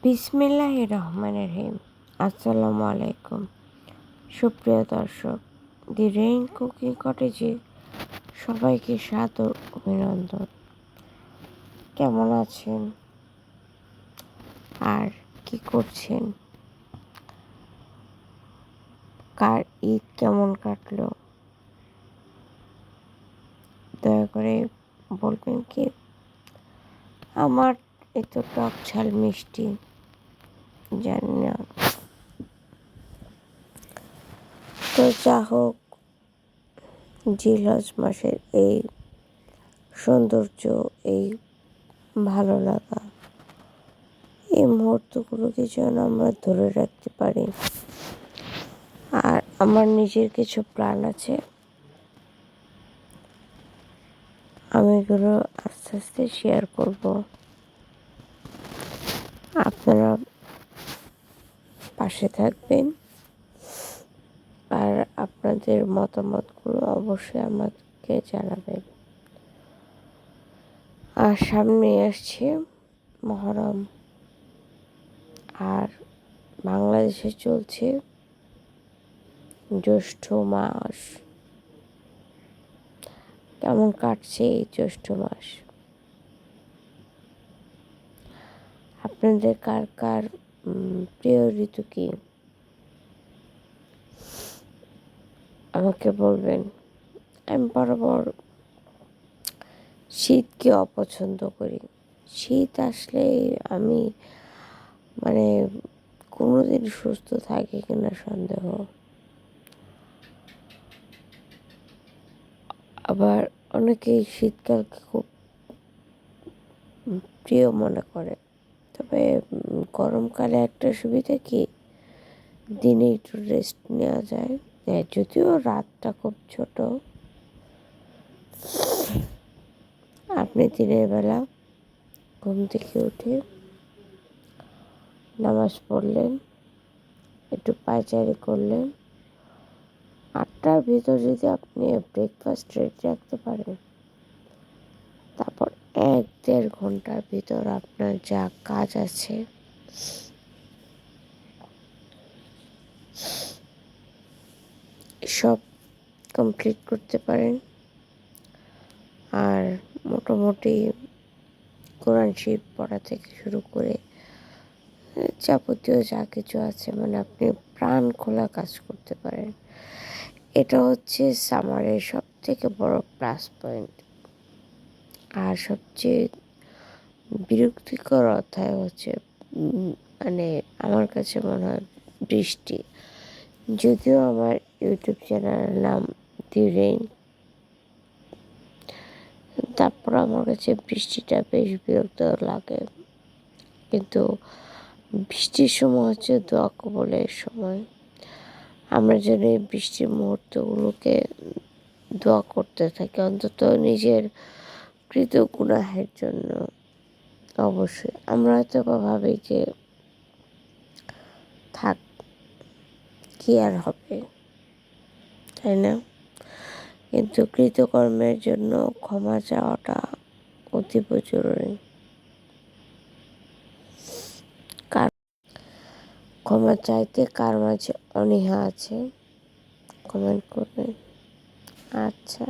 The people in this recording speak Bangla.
বিসমিল্লাহির রহমানির রহিম। আসসালামু আলাইকুম সুপ্রিয় দর্শক, দি রেইন কুকিং কটেজে সবাইকে সাদর অভিনন্দন। কেমন আছেন আর কি করছেন? কার ঈদ কেমন কাটলো দয়া করে বলবেন কি? আমার এত টক ঝাল মিষ্টি জানি না, তো যা হোক, জিলহজ মাসের এই সৌন্দর্য, এই ভালো লাগা, এই মুহূর্তগুলোকে যেন আমরা ধরে রাখতে পারি। আর আমার নিজের কিছু প্ল্যান আছে, আমি এগুলো আস্তে আস্তে শেয়ার করব। আপনারা পাশে থাকবেন আর আপনাদের মতামতগুলো অবশ্যই আমাকে জানাবেন। আর সামনে আসছে মহরম, আর বাংলাদেশে চলছে জ্যৈষ্ঠ মাস। কেমন কাটছে এই জ্যৈষ্ঠ মাস? আপনাদের কার কার প্রিয় ঋতু কি আমাকে বলবেন। আমি বরাবর শীতকে অপছন্দ করি। শীত আসলে আমি কোনোদিন সুস্থ থাকি কিনা সন্দেহ। আবার অনেকেই শীতকালকে খুব প্রিয় মনে করে। তবে গরমকালে একটা সুবিধা কি, দিনে একটু রেস্ট নেওয়া যায়। যদিও রাতটা খুব ছোট, আপনি দিনের বেলা ঘুম থেকে উঠে নামাজ পড়লেন, একটু পায়চারি করলেন, 8টার ভিতর যদি আপনি ব্রেকফাস্ট রেডি রাখতে পারেন, তারপর 1-1.5 ঘন্টার ভিতর আপনার যা কাজ আছে সব কমপ্লিট করতে পারেন। আর মোটামুটি কোরআন শরীফ পড়া থেকে শুরু করে যাবতীয় যা কিছু আছে, আপনি প্রাণ খোলা কাজ করতে পারেন। এটা হচ্ছে সামারের সব থেকে বড় প্লাস পয়েন্ট। আর সবচেয়ে বিরক্তিকর অধ্যায় হচ্ছে আমার কাছে মনে হয় বৃষ্টি। যদিও আমার ইউটিউব চ্যানেলের নাম দি রেইন, তারপর আমার কাছে বৃষ্টিটা বেশ বিরক্ত লাগে। কিন্তু বৃষ্টির সময় হচ্ছে দোয়া কবুলের সময়। আমরা যেন এই বৃষ্টির মুহূর্তগুলোকে দোয়া করতে থাকি, অন্তত নিজের কৃত গুনাহের জন্য। অবশ্যই আমরা হয়তো ভাবি যে থাক, কি আর হবে, তাই না? কিন্তু কৃতকর্মের জন্য ক্ষমা চাওয়াটা অতীব জরুরি। ক্ষমা চাইতে কার মাঝে অনীহা আছে কমেন্ট করবেন। আচ্ছা।